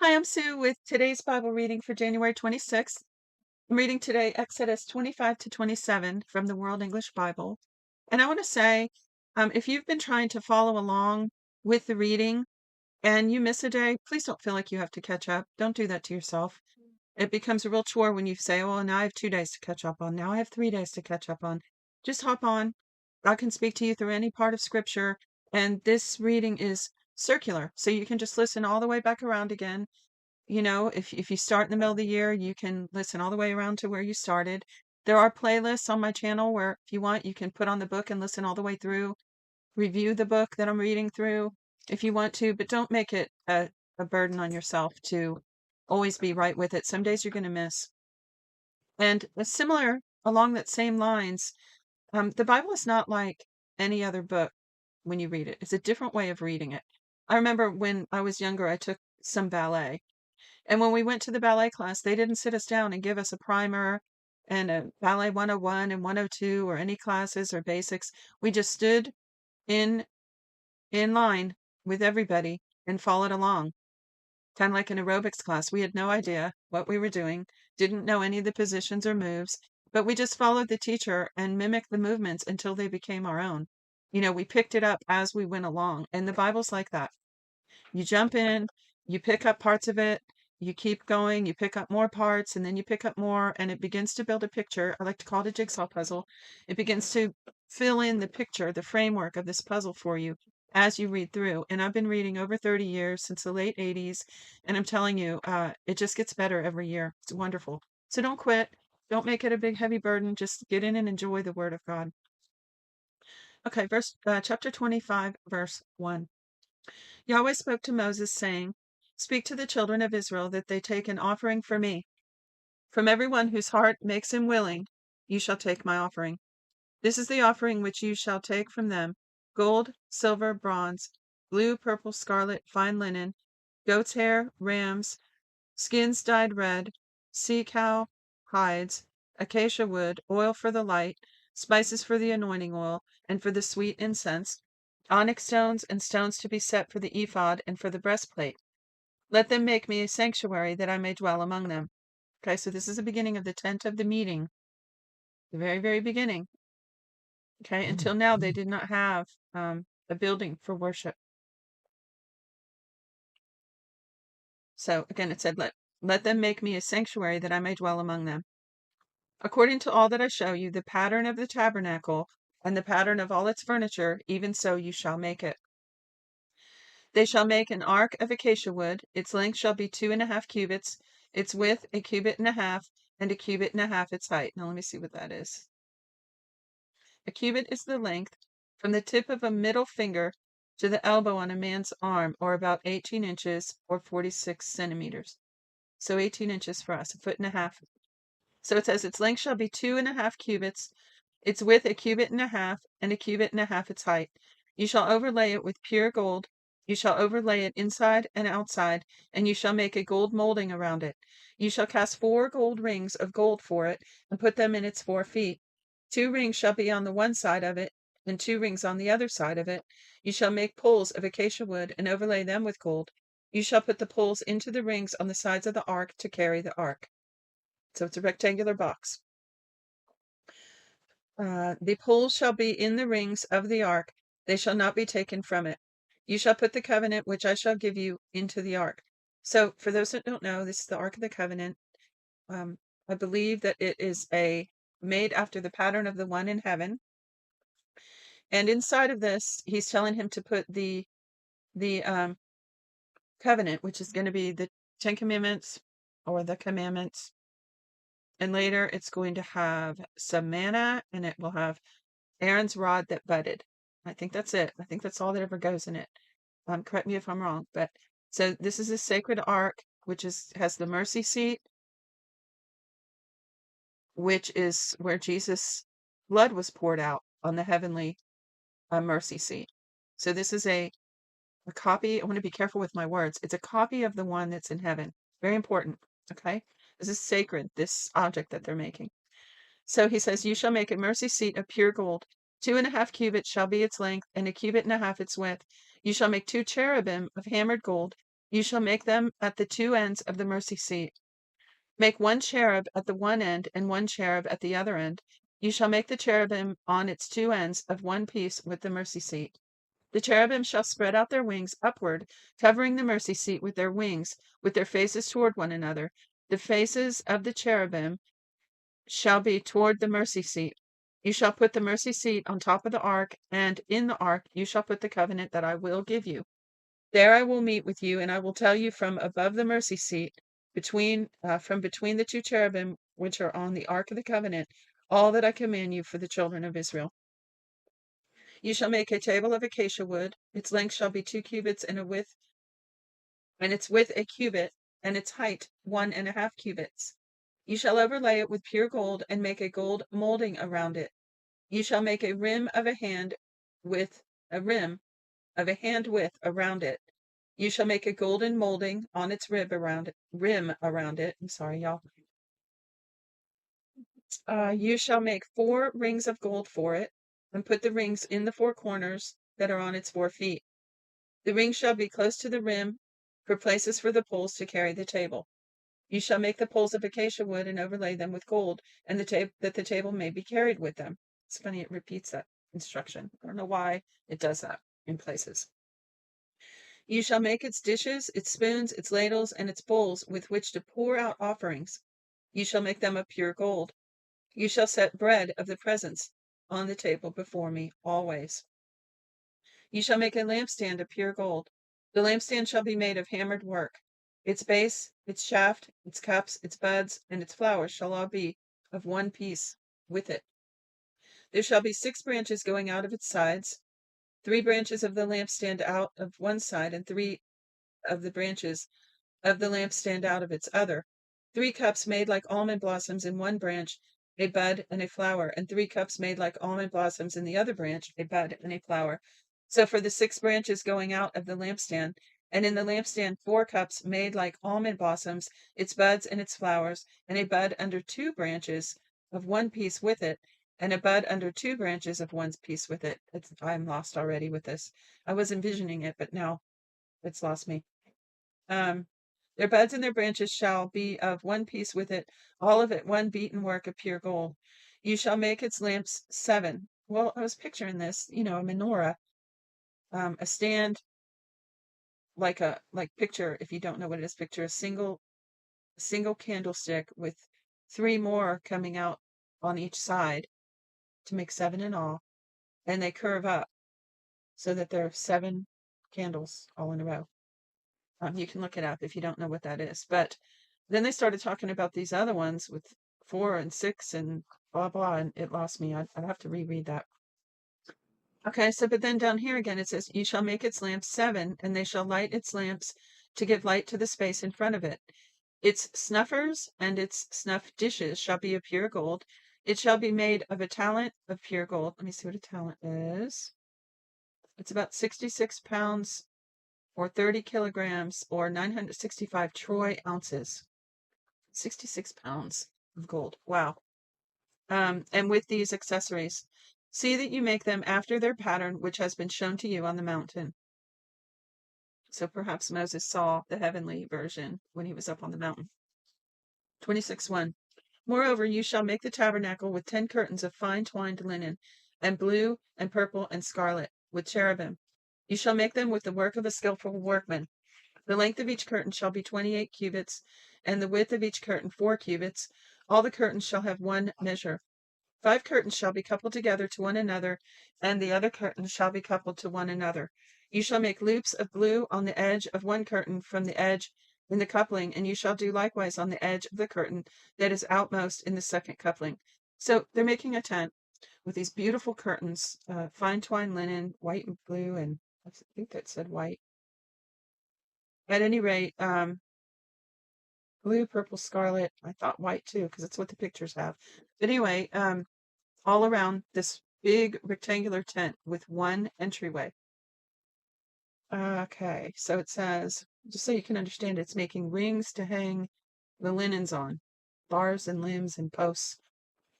Hi, I'm Sue with today's Bible reading for January 26th. I'm reading today Exodus 25 to 27 from the World English Bible. And I want to say, if you've been trying to follow along with the reading and you miss a day, please don't feel like you have to catch up. Don't do that to yourself. It becomes a real chore when you say, oh, now I have 2 days to catch up on. Now I have 3 days to catch up on. Just hop on. God can speak to you through any part of Scripture. And this reading is circular. So you can just listen all the way back around again. If you start in the middle of the year, you can listen all the way around to where you started. There are playlists on my channel where if you want, you can put on the book and listen all the way through, review the book that I'm reading through if you want to, but don't make it a burden on yourself to always be right with it. Some days you're going to miss. And similar along that same lines, the Bible is not like any other book when you read it. It's a different way of reading it. I remember when I was younger, I took some ballet. And when we went to the ballet class, they didn't sit us down and give us a primer and a ballet 101 and 102 or any classes or basics. We just stood in line with everybody and followed along, kind of like an aerobics class. We had no idea what we were doing, didn't know any of the positions or moves, but we just followed the teacher and mimicked the movements until they became our own. We picked it up as we went along, and the Bible's like that. You jump in, you pick up parts of it, you keep going, you pick up more parts, and then you pick up more, and it begins to build a picture. I like to call it a jigsaw puzzle. It begins to fill in the picture, the framework of this puzzle for you as you read through. And I've been reading over 30 years, since the late 80s, and I'm telling you, it just gets better every year. It's wonderful. So don't quit. Don't make it a big, heavy burden. Just get in and enjoy the Word of God. Okay, chapter 25, verse 1. Yahweh spoke to Moses, saying, Speak to the children of Israel that they take an offering for me. From everyone whose heart makes him willing, you shall take my offering. This is the offering which you shall take from them: gold, silver, bronze, blue, purple, scarlet, fine linen, goat's hair, rams, skins dyed red, sea cow hides, acacia wood, oil for the light, spices for the anointing oil, and for the sweet incense, onyx stones and stones to be set for the ephod and for the breastplate. Let them make me a sanctuary that I may dwell among them. Okay, so this is the beginning of the tent of the meeting, the very, very beginning. Okay, until now they did not have a building for worship. So again, it said, let them make me a sanctuary that I may dwell among them. According to all that I show you, the pattern of the tabernacle and the pattern of all its furniture, even so you shall make it. They shall make an ark of acacia wood. Its length shall be 2.5 cubits, its width 1.5 cubits, and 1.5 cubits its height. Now let me see what that is. A cubit is the length from the tip of a middle finger to the elbow on a man's arm, or about 18 inches or 46 centimeters. So 18 inches for us, 1.5 feet. So it says its length shall be 2.5 cubits, its width 1.5 cubits, and 1.5 cubits its height. You shall overlay it with pure gold. You shall overlay it inside and outside, and you shall make a gold molding around it. You shall cast 4 gold rings of gold for it, and put them in its 4 feet. 2 rings shall be on the one side of it, and 2 rings on the other side of it. You shall make poles of acacia wood, and overlay them with gold. You shall put the poles into the rings on the sides of the ark to carry the ark. So it's a rectangular box. The poles shall be in the rings of the ark. They shall not be taken from it. You shall put the covenant which I shall give you into the ark. So for those that don't know, this is the Ark of the Covenant. I believe that it is made after the pattern of the one in heaven. And inside of this, he's telling him to put the covenant, which is going to be the 10 Commandments or the commandments. And later it's going to have some manna, and it will have Aaron's rod that budded. I think that's it. I think that's all that ever goes in it. Correct me if I'm wrong, but so this is a sacred ark, which has the mercy seat, which is where Jesus' blood was poured out on the heavenly mercy seat. So this is a copy. I want to be careful with my words. It's a copy of the one that's in heaven. Very important. Okay, this is sacred. This object that they're making. So he says, you shall make a mercy seat of pure gold. 2.5 cubits shall be its length, and 1.5 cubits its width. You shall make 2 cherubim of hammered gold. You shall make them at the two ends of the mercy seat. Make one cherub at the one end and one cherub at the other end. You shall make the cherubim on its two ends of one piece with the mercy seat. The cherubim shall spread out their wings upward, covering the mercy seat with their wings, with their faces toward one another. The faces of the cherubim shall be toward the mercy seat. You shall put the mercy seat on top of the ark, and in the ark you shall put the covenant that I will give you. There I will meet with you, and I will tell you from above the mercy seat, from between the two cherubim which are on the ark of the covenant, all that I command you for the children of Israel. You shall make a table of acacia wood. Its length shall be 2 cubits, and its width a cubit, and its height 1.5 cubits. You shall overlay it with pure gold, and make a gold molding around it. You shall make a rim of a hand width around it. You shall make a golden molding on its rim around it. I'm sorry, y'all. You shall make 4 rings of gold for it, and put the rings in the 4 corners that are on its 4 feet. The rings shall be close to the rim for places for the poles to carry the table. You shall make the poles of acacia wood and overlay them with gold, and that the table may be carried with them. It's funny, it repeats that instruction. I don't know why it does that in places. You shall make its dishes, its spoons, its ladles, and its bowls with which to pour out offerings. You shall make them of pure gold. You shall set bread of the presence on the table before me always. You shall make a lampstand of pure gold. The lampstand shall be made of hammered work. Its base, its shaft, its cups, its buds, and its flowers shall all be of one piece with it. There shall be 6 branches going out of its sides, 3 branches of the lampstand out of one side, and 3 of the branches of the lampstand out of its other. 3 cups made like almond blossoms in one branch, a bud and a flower, and 3 cups made like almond blossoms in the other branch, a bud and a flower. So for the 6 branches going out of the lampstand, and in the lampstand 4 cups made like almond blossoms, its buds and its flowers, and a bud under 2 branches of one piece with it, and a bud under 2 branches of one piece with it. I'm lost already with this. I was envisioning it, but now it's lost me. Their buds and their branches shall be of one piece with it, all of it one beaten work of pure gold. You shall make its lamps 7. Well, I was picturing this, a menorah, a stand, like picture, if you don't know what it is, picture a single candlestick with 3 more coming out on each side to make 7 in all, and they curve up so that there are 7 candles all in a row. You can look it up if you don't know what that is. But then they started talking about these other ones with 4 and 6 and blah, blah, and it lost me. I'd have to reread that. Okay, so but then down here again it says, you shall make its lamps 7, and they shall light its lamps to give light to the space in front of it. Its snuffers and its snuff dishes shall be of pure gold. It shall be made of a talent of pure gold. Let me see what a talent is. It's about 66 pounds or 30 kilograms or 965 troy ounces. 66 pounds of gold. Wow. And with these accessories, see that you make them after their pattern, which has been shown to you on the mountain. So perhaps Moses saw the heavenly version when he was up on the mountain. 26:1. Moreover, you shall make the tabernacle with 10 curtains of fine twined linen, and blue and purple and scarlet, with cherubim. You shall make them with the work of a skillful workman. The length of each curtain shall be 28 cubits, and the width of each curtain 4 cubits. All the curtains shall have one measure. 5 curtains shall be coupled together to one another, and the other curtains shall be coupled to one another. You shall make loops of blue on the edge of one curtain from the edge in the coupling, and you shall do likewise on the edge of the curtain that is outmost in the second coupling. So they're making a tent with these beautiful curtains, fine twined linen, white and blue, and I think that said white. At any rate, blue, purple, scarlet. I thought white too, because it's what the pictures have. But anyway, all around this big rectangular tent with one entryway. Okay, so it says, just so you can understand, it's making rings to hang the linens on, bars and limbs and posts.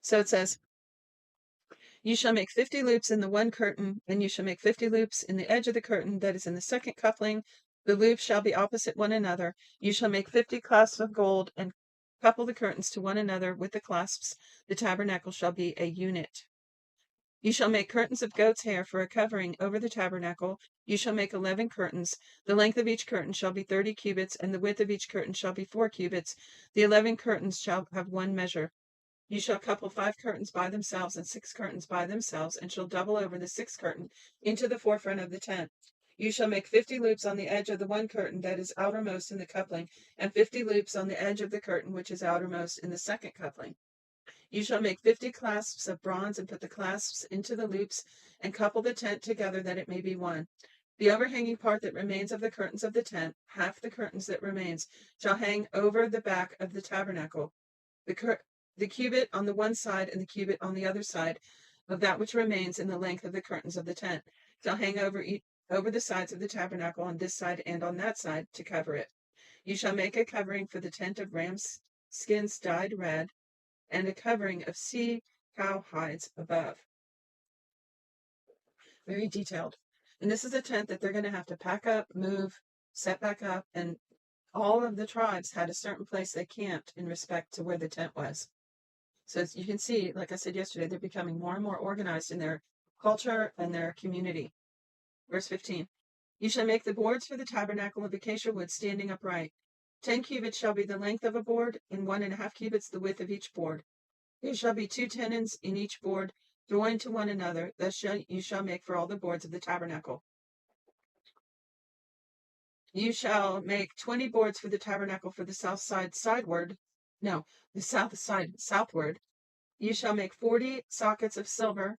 So it says, you shall make 50 loops in the one curtain, and you shall make 50 loops in the edge of the curtain that is in the second coupling. The loops shall be opposite one another. You shall make 50 clasps of gold and couple the curtains to one another with the clasps. The tabernacle shall be a unit. You shall make curtains of goat's hair for a covering over the tabernacle. You shall make 11 curtains. The length of each curtain shall be 30 cubits, and the width of each curtain shall be 4 cubits. The 11 curtains shall have one measure. You shall couple 5 curtains by themselves and 6 curtains by themselves, and shall double over the 6th curtain into the forefront of the tent. You shall make 50 loops on the edge of the one curtain that is outermost in the coupling, and 50 loops on the edge of the curtain which is outermost in the second coupling. You shall make 50 clasps of bronze, and put the clasps into the loops, and couple the tent together that it may be one. The overhanging part that remains of the curtains of the tent, half the curtains that remains, shall hang over the back of the tabernacle. The cubit on the one side and the cubit on the other side of that which remains in the length of the curtains of the tent shall hang over the sides of the tabernacle on this side and on that side to cover it. You shall make a covering for the tent of rams' skins dyed red, and a covering of sea-cow hides above. Very detailed. And this is a tent that they're going to have to pack up, move, set back up, and all of the tribes had a certain place they camped in respect to where the tent was. So as you can see, like I said yesterday, they're becoming more and more organized in their culture and their community. Verse 15. You shall make the boards for the tabernacle of acacia wood standing upright. 10 cubits shall be the length of a board, and 1.5 cubits the width of each board. There shall be 2 tenons in each board, joined to one another. Thus you shall make for all the boards of the tabernacle. You shall make 20 boards for the tabernacle for the south side sideward. No, the south side southward. You shall make 40 sockets of silver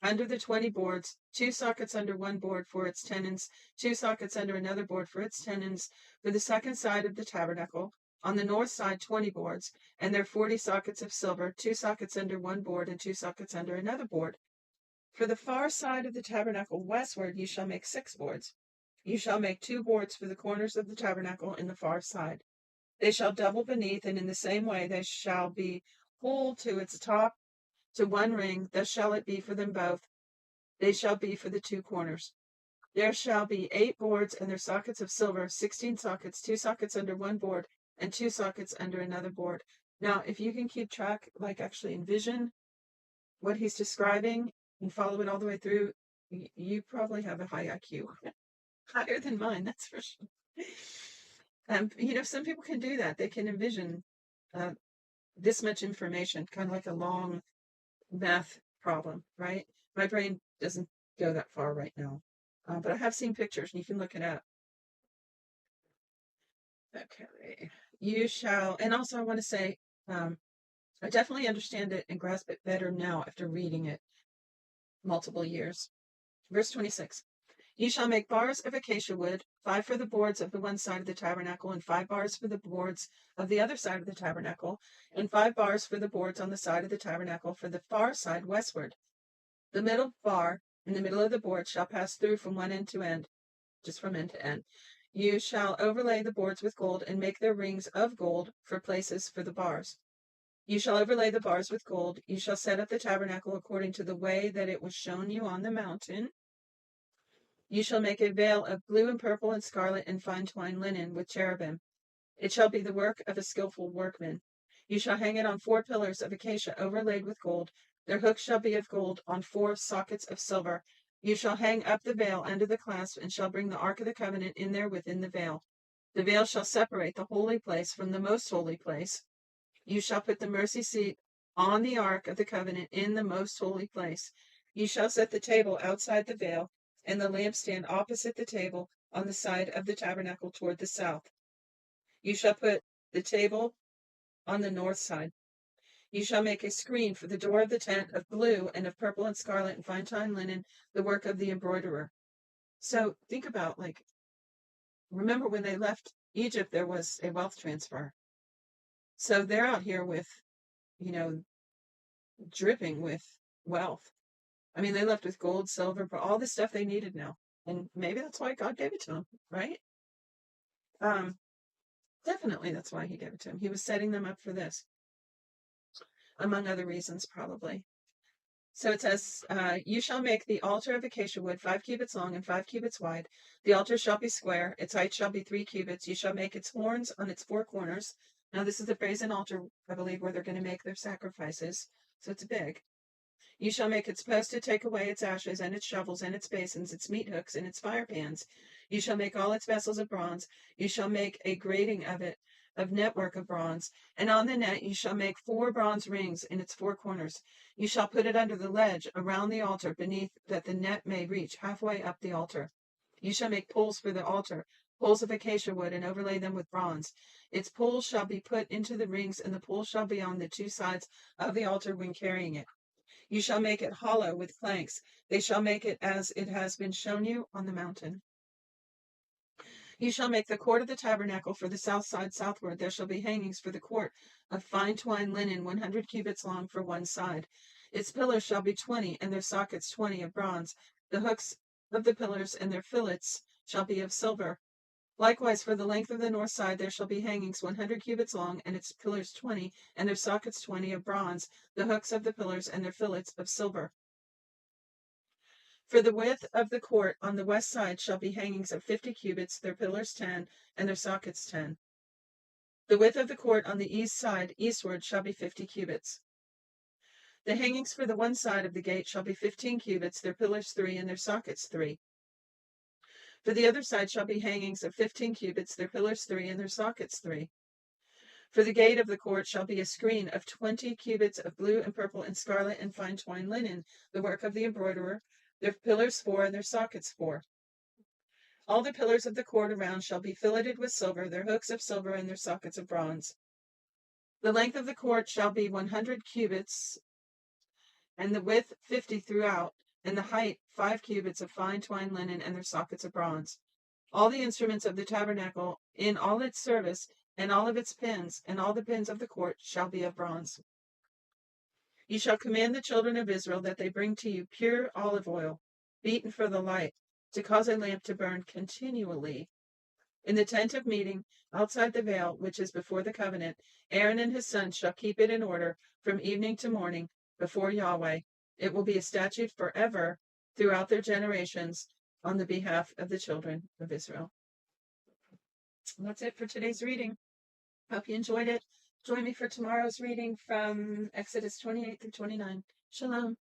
under the 20 boards, 2 sockets under one board for its tenons, 2 sockets under another board for its tenons, for the second side of the tabernacle. On the north side, 20 boards, and their 40 sockets of silver, 2 sockets under one board and 2 sockets under another board. For the far side of the tabernacle westward, you shall make 6 boards. You shall make 2 boards for the corners of the tabernacle in the far side. They shall double beneath, and in the same way they shall be whole to its top to one ring. Thus shall it be for them both. They shall be for the 2 corners. There shall be 8 boards, and their sockets of silver, 16 sockets, 2 sockets under one board, and 2 sockets under another board. Now, if you can keep track, like actually envision what he's describing and follow it all the way through, you probably have a high IQ. Higher than mine, that's for sure. Some people can do that. They can envision this much information, kind of like a long math problem, right? My brain doesn't go that far right now. But I have seen pictures, and you can look it up. Okay. You shall, and also I want to say, I definitely understand it and grasp it better now after reading it multiple years. Verse 26. You shall make bars of acacia wood, 5 for the boards of the one side of the tabernacle, and 5 bars for the boards of the other side of the tabernacle, and 5 bars for the boards on the side of the tabernacle for the far side westward. The middle bar in the middle of the board shall pass through from one end to end, just from end to end. You shall overlay the boards with gold, and make their rings of gold for places for the bars. You shall overlay the bars with gold. You shall set up the tabernacle according to the way that it was shown you on the mountain. You shall make a veil of blue and purple and scarlet and fine twined linen with cherubim. It shall be the work of a skillful workman. You shall hang it on 4 pillars of acacia overlaid with gold. Their hooks shall be of gold on 4 sockets of silver. You shall hang up the veil under the clasp, and shall bring the ark of the covenant in there within the veil. The veil shall separate the holy place from the most holy place. You shall put the mercy seat on the ark of the covenant in the most holy place. You shall set the table outside the veil, and the lampstand opposite the table on the side of the tabernacle toward the south. You shall put the table on the north side. You shall make a screen for the door of the tent of blue and of purple and scarlet and fine twined linen, the work of the embroiderer. So think about, remember when they left Egypt, there was a wealth transfer. So they're out here with, dripping with wealth. I mean, they left with gold, silver, but all the stuff they needed now. And maybe that's why God gave it to them, right? Definitely that's why he gave it to him. He was setting them up for this, among other reasons, probably. So it says, you shall make the altar of acacia wood 5 cubits long and 5 cubits wide. The altar shall be square. Its height shall be 3 cubits. You shall make its horns on its 4 corners. Now this is the brazen altar, I believe, where they're going to make their sacrifices. So it's big. You shall make its post to take away its ashes, and its shovels, and its basins, its meat hooks, and its fire pans. You shall make all its vessels of bronze. You shall make a grating of it, of network of bronze. And on the net you shall make 4 bronze rings in its 4 corners. You shall put it under the ledge around the altar beneath, that the net may reach halfway up the altar. You shall make poles for the altar, poles of acacia wood, and overlay them with bronze. Its poles shall be put into the rings, and the poles shall be on the 2 sides of the altar when carrying it. You shall make it hollow with planks. They shall make it as it has been shown you on the mountain. You shall make the court of the tabernacle for the south side southward. There shall be hangings for the court of fine twined linen 100 cubits long for one side. Its pillars shall be 20, and their sockets 20 of bronze. The hooks of the pillars and their fillets shall be of silver. Likewise, for the length of the north side there shall be hangings 100 cubits long, and its pillars 20, and their sockets 20 of bronze. The hooks of the pillars and their fillets of silver. For the width of the court on the west side shall be hangings of 50 cubits, their pillars 10, and their sockets 10. The width of the court on the east side eastward shall be 50 cubits. The hangings for the one side of the gate shall be 15 cubits, their pillars 3, and their sockets 3. For the other side shall be hangings of 15 cubits, their pillars 3, and their sockets 3. For the gate of the court shall be a screen of 20 cubits of blue and purple and scarlet and fine twined linen, the work of the embroiderer, their pillars 4, and their sockets 4. All the pillars of the court around shall be filleted with silver, their hooks of silver, and their sockets of bronze. The length of the court shall be 100 cubits, and the width 50 throughout, and the height 5 cubits of fine twined linen, and their sockets of bronze. All the instruments of the tabernacle in all its service, and all of its pins, and all the pins of the court shall be of bronze. You shall command the children of Israel that they bring to you pure olive oil, beaten for the light, to cause a lamp to burn continually. In the tent of meeting, outside the veil, which is before the covenant, Aaron and his sons shall keep it in order from evening to morning before Yahweh. It will be a statute forever throughout their generations on the behalf of the children of Israel. That's it for today's reading. Hope you enjoyed it. Join me for tomorrow's reading from Exodus 28 through 29. Shalom.